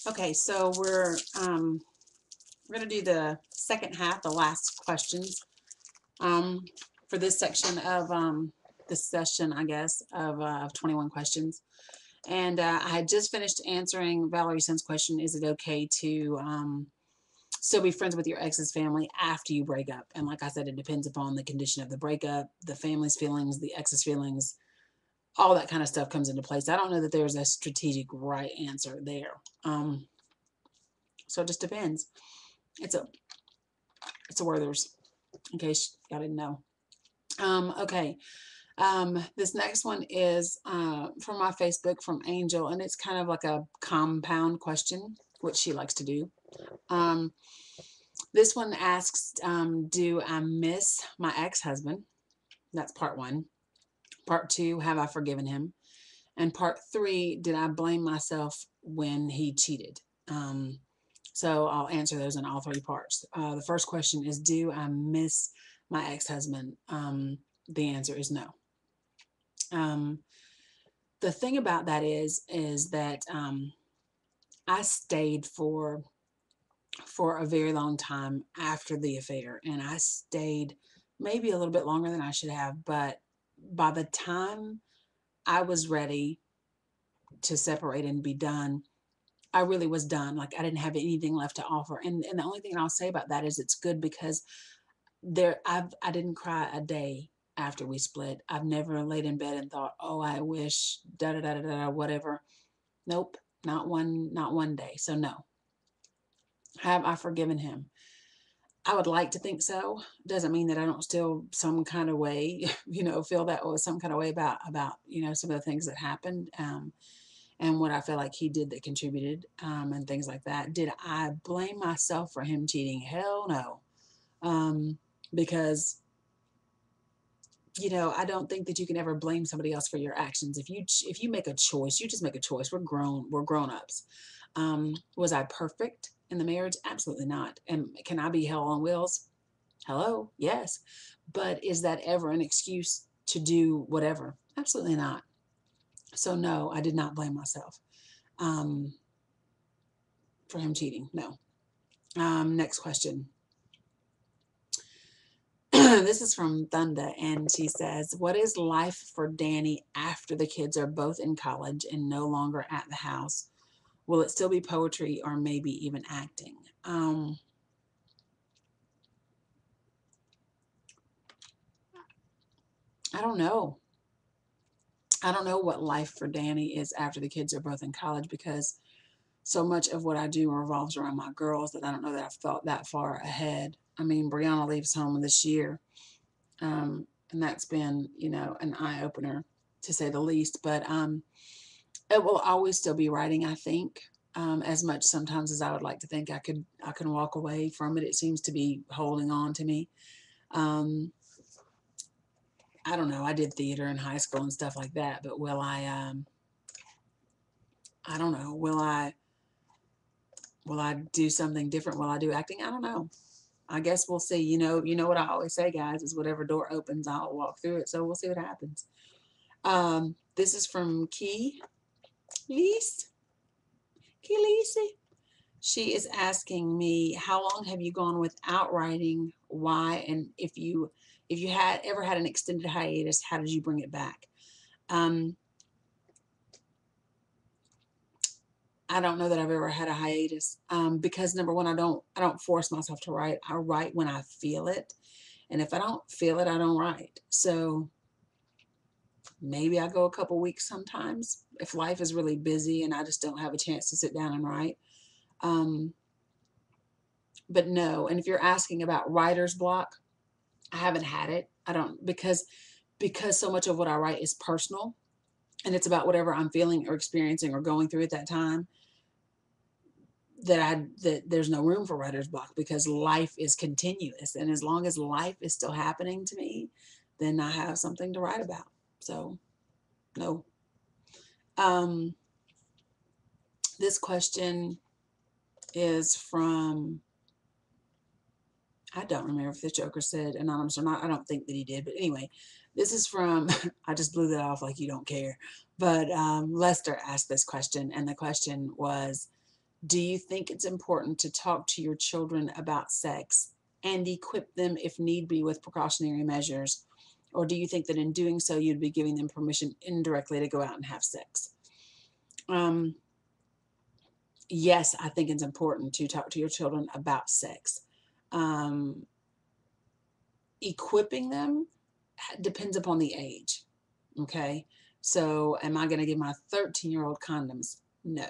Okay, so we're gonna do the second half, the last questions um, for this section of this session, I guess, of 21 questions. And I had just finished answering Valerie Sun's question: is it okay to still be friends with your ex's family after you break up? And like I said, it depends upon the condition of the breakup, the family's feelings, the ex's feelings, all that kind of stuff comes into place. I don't know that there's a strategic right answer there. So it just depends. It's a it's a Werther's, in case y'all didn't know. Okay. This next one is from my Facebook from Angel, and it's kind of like a compound question, which she likes to do. Um, this one asks, do I miss my ex-husband? That's part one. Part two, have I forgiven him? And part three, did I blame myself when he cheated? So I'll answer those in all three parts. The first question is, do I miss my ex-husband? The answer is no. Um, the thing about that is that I stayed for a very long time after the affair, and I stayed maybe a little bit longer than I should have. But by the time I was ready to separate and be done, I really was done. Like I didn't have anything left to offer. And the only thing I'll say about that is it's good because I didn't cry a day after we split. I've never laid in bed and thought, oh, I wish da da da da da whatever. Nope, not one day. So no. Have I forgiven him? I would like to think so. Doesn't mean that I don't still some kind of way, feel that was some kind of way about some of the things that happened. And what I feel like he did that contributed, and things like that. Did I blame myself for him cheating? Hell no. Because I don't think that you can ever blame somebody else for your actions. If you make a choice, you just make a choice. We're grown ups. Was I perfect in the marriage? Absolutely not. And can I be hell on wheels? Hello, yes. But is that ever an excuse to do whatever? Absolutely not. So no, I did not blame myself um, for him cheating. No. Next question. This is from Thunda, and she says, what is life for Dani after the kids are both in college and no longer at the house? Will it still be poetry or maybe even acting? I don't know. I don't know what life for Dani is after the kids are both in college, because so much of what I do revolves around my girls that I don't know that I've thought that far ahead. I mean, Brianna leaves home this year, and that's been, an eye opener to say the least. But it will always still be writing, I think. As much sometimes as I would like to think I can walk away from it, it seems to be holding on to me. Um, I don't know. I did theater in high school and stuff like that, but will I? I don't know. Will I do something different? Will I do acting? I don't know. I guess we'll see. You know what I always say, guys, is whatever door opens, I'll walk through it. So we'll see what happens. This is from Key Lease. Key Lease. She is asking me, how long have you gone without writing? Why? And if you had ever had an extended hiatus, how did you bring it back? Um, I don't know that I've ever had a hiatus, because number one, I don't force myself to write. I write when I feel it, and if I don't feel it, I don't write. So maybe I go a couple weeks sometimes if life is really busy and I just don't have a chance to sit down and write. Um, but no, and if you're asking about writer's block, I haven't had it. I don't, because so much of what I write is personal and it's about whatever I'm feeling or experiencing or going through at that time, that there's no room for writer's block, because life is continuous, and as long as life is still happening to me, then I have something to write about. So no. Um, this question is from, I don't remember if the Joker said anonymous or not. I don't think that he did. But anyway, this is from, I just blew that off like you don't care. But Lester asked this question, and the question was, Do you think it's important to talk to your children about sex and equip them, if need be, with precautionary measures? Or do you think that in doing so, you'd be giving them permission indirectly to go out and have sex? Um, yes, I think it's important to talk to your children about sex. Um, Equipping them depends upon the age. Okay. So, am I going to give my 13-year-old condoms? No.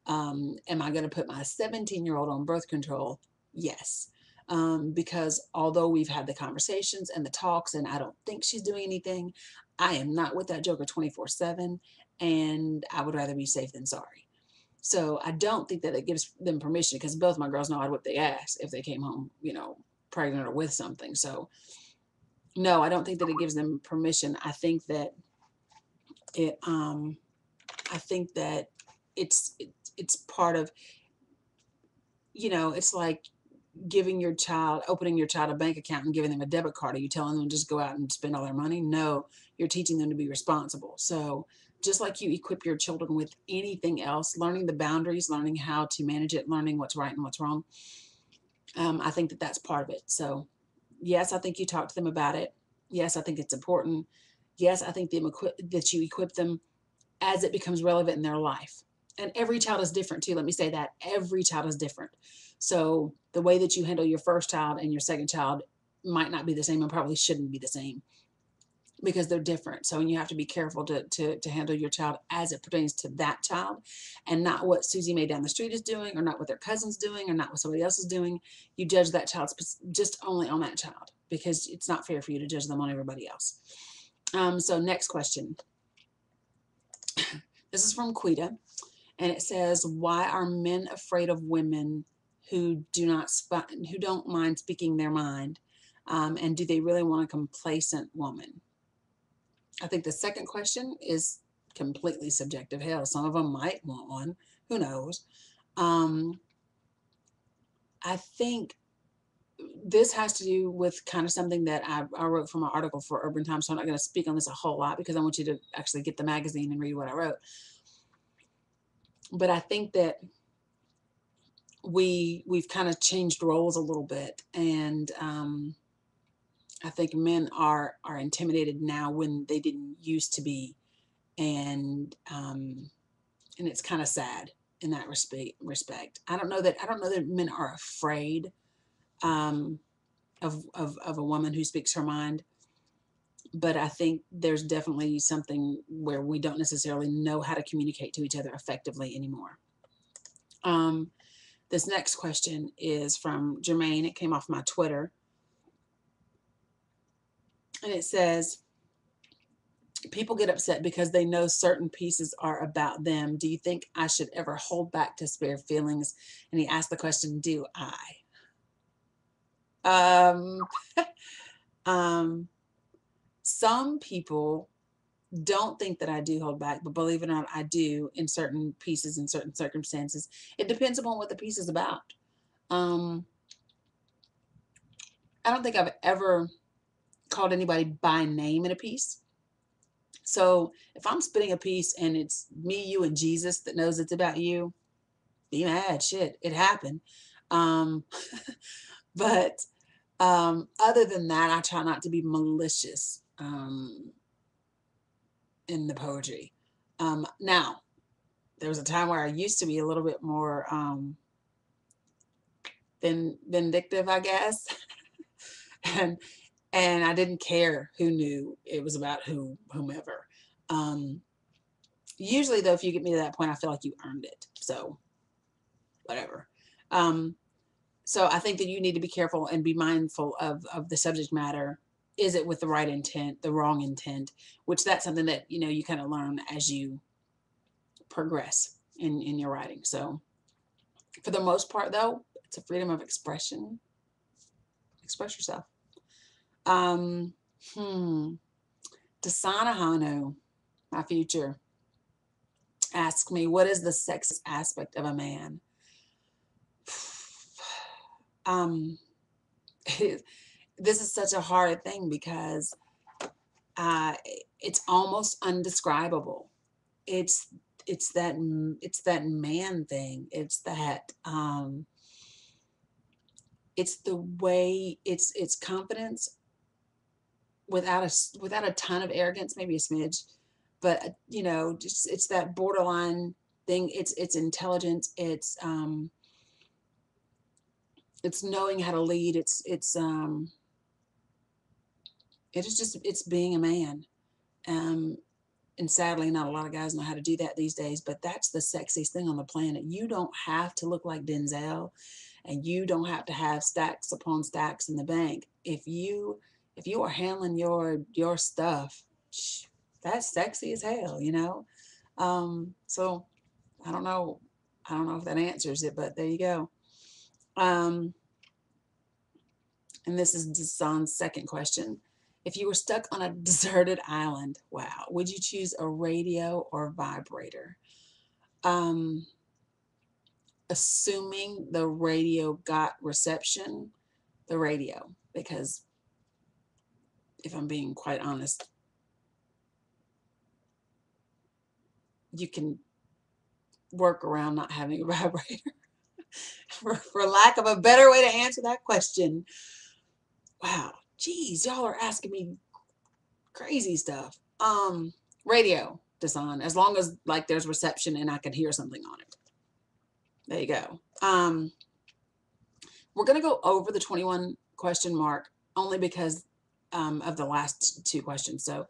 Am I going to put my 17-year-old on birth control? Yes. Because although we've had the conversations and the talks, and I don't think she's doing anything, I am not with that joker 24/7, and I would rather be safe than sorry. So I don't think that it gives them permission, because both my girls know I'd whip their ass if they came home, pregnant or with something. So no, I don't think that it gives them permission. I think that it, I think that it's part of, it's like opening your child a bank account and giving them a debit card. Are you telling them to just go out and spend all their money? No, you're teaching them to be responsible. So just like you equip your children with anything else, learning the boundaries, learning how to manage it, learning what's right and what's wrong, I think that that's part of it. So yes, I think you talk to them about it. Yes, I think it's important. Yes, I think that you equip them as it becomes relevant in their life. And every child is different too. Let me say that every child is different. So the way that you handle your first child and your second child might not be the same, and probably shouldn't be the same, because they're different. So you have to be careful to handle your child as it pertains to that child, and not what Susie Mae down the street is doing, or not what their cousin's doing, or not what somebody else is doing. You judge that child just only on that child, because it's not fair for you to judge them on everybody else. So next question. This is from Quita, and it says, "Why are men afraid of women who who don't mind speaking their mind, and do they really want a complacent woman?" I think the second question is completely subjective. Hell, some of them might want one. Who knows? Um, I think this has to do with kind of something that I wrote from my article for Urban Times. So I'm not going to speak on this a whole lot, because I want you to actually get the magazine and read what I wrote. But I think that we've kind of changed roles a little bit, and I think men are intimidated now when they didn't used to be, and it's kind of sad in that respect. I don't know that men are afraid um, of a woman who speaks her mind, but I think there's definitely something where we don't necessarily know how to communicate to each other effectively anymore. Um, this next question is from Jermaine. It came off my Twitter, and it says, "People get upset because they know certain pieces are about them. Do you think I should ever hold back to spare feelings?" And he asked the question, "Do I?" Um, um, some people don't think that I do hold back, but believe it or not, I do in certain pieces, in certain circumstances. It depends upon what the piece is about. Um, I don't think I've ever called anybody by name in a piece. So if I'm spitting a piece and it's me, you, and Jesus that knows it's about you, be mad. Shit, it happened. Um, but other than that, I try not to be malicious in the poetry. Now, there was a time where I used to be a little bit more vindictive, I guess, and I didn't care who knew. It was about whomever. Um, Usually, though, if you get me to that point, I feel like you earned it. So whatever. Um, so I think that you need to be careful and be mindful of the subject matter. Is it with the right intent, the wrong intent? Which that's something that you kind of learn as you progress in your writing. So for the most part, though, it's a freedom of expression. Express yourself. Um, hmm. Hanu, my future, asks me, "What is the sexiest aspect of a man?" um, this is such a hard thing, because uh, it's almost undescribable. It's it's that man thing. It's the way, it's confidence without a ton of arrogance, maybe a smidge, but you know, just it's that borderline thing. It's intelligence. It's knowing how to lead. It is just, it's being a man. Um, and sadly, not a lot of guys know how to do that these days, but that's the sexiest thing on the planet. You don't have to look like Denzel, and you don't have to have stacks upon stacks in the bank. If you are handling your stuff, that's sexy as hell, you know? So I don't know. I don't know if that answers it, but there you go. Um, and this is Desan's second question. If you were stuck on a deserted island, wow, would you choose a radio or vibrator? Um, Assuming the radio got reception, the radio, because if I'm being quite honest, you can work around not having a vibrator. For lack of a better way to answer that question. Wow, geez, y'all are asking me crazy stuff. Radio, Desan, as long as like there's reception and I can hear something on it. There you go. We're gonna go over the 21 question mark only because of the last two questions. So,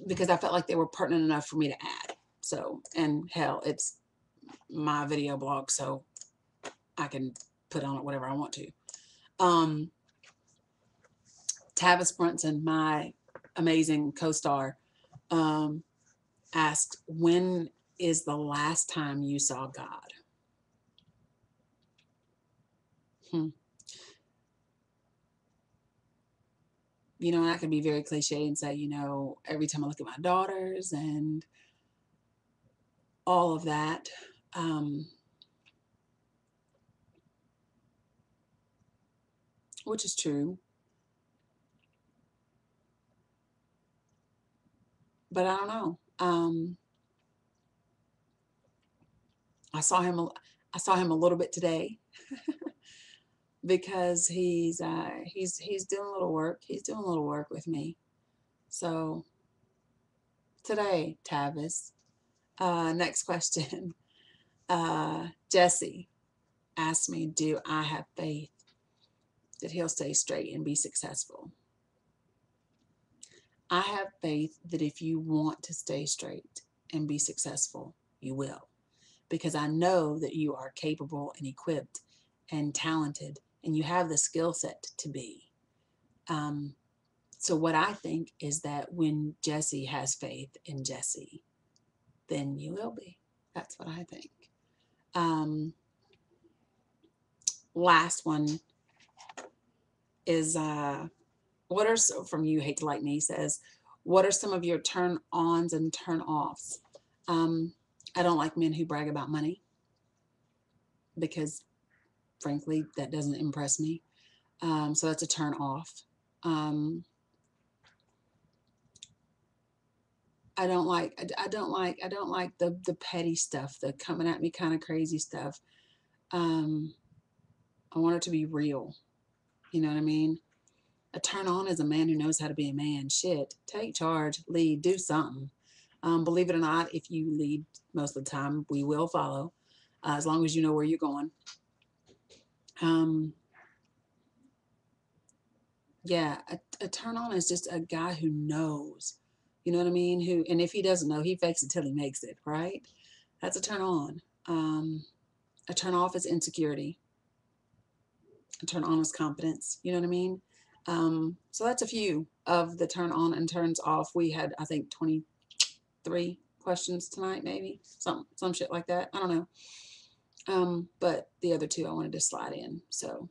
because I felt like they were pertinent enough for me to add. So, and hell, it's my video blog, so I can put on it whatever I want to. Tavis Brunson, my amazing co-star, asked, when is the last time you saw God? You know, and I can be very cliche and say, you know, every time I look at my daughters and all of that, which is true. But I don't know. I saw him a little bit today because he's doing a little work. He's doing a little work with me. So today, Tavis. Next question. Jesse asked me, do I have faith that he'll stay straight and be successful? I have faith that if you want to stay straight and be successful, you will. Because I know that you are capable and equipped and talented, and you have the skill set to be. So what I think is that when Jesse has faith in Jesse, then you will be. That's what I think. Last one is what are, from You Hate to Like Me, says, what are some of your turn ons and turn offs? I don't like men who brag about money because frankly that doesn't impress me. So that's a turn off. I don't like the petty stuff, the coming at me kind of crazy stuff. I want it to be real. You know what I mean? A turn on is a man who knows how to be a man. Shit, take charge, lead, do something. Believe it or not, if you lead most of the time, we will follow, as long as you know where you're going. Yeah, a turn on is just a guy who knows. You know what I mean? Who, and if he doesn't know, he fakes it till he makes it, right? That's a turn on. A turn off is insecurity. A turn on is confidence. You know what I mean? So that's a few of the turn on and turns off. We had, I think, 23 questions tonight, maybe some shit like that. I don't know. But the other two I wanted to slide in. So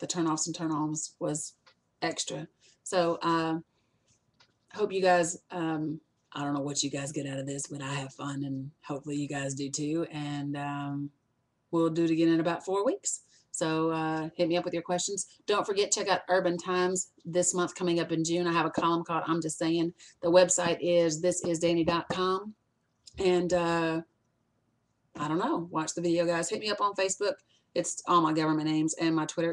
the turn offs and turn ons was extra. So hope you guys, I don't know what you guys get out of this, but I have fun and hopefully you guys do too. And we'll do it again in about 4 weeks. So hit me up with your questions. Don't forget, check out Urban Times this month coming up in June. I have a column called I'm Just Saying. The website is thisisdani.com. And I don't know. Watch the video, guys. Hit me up on Facebook. It's all my government names, and my Twitter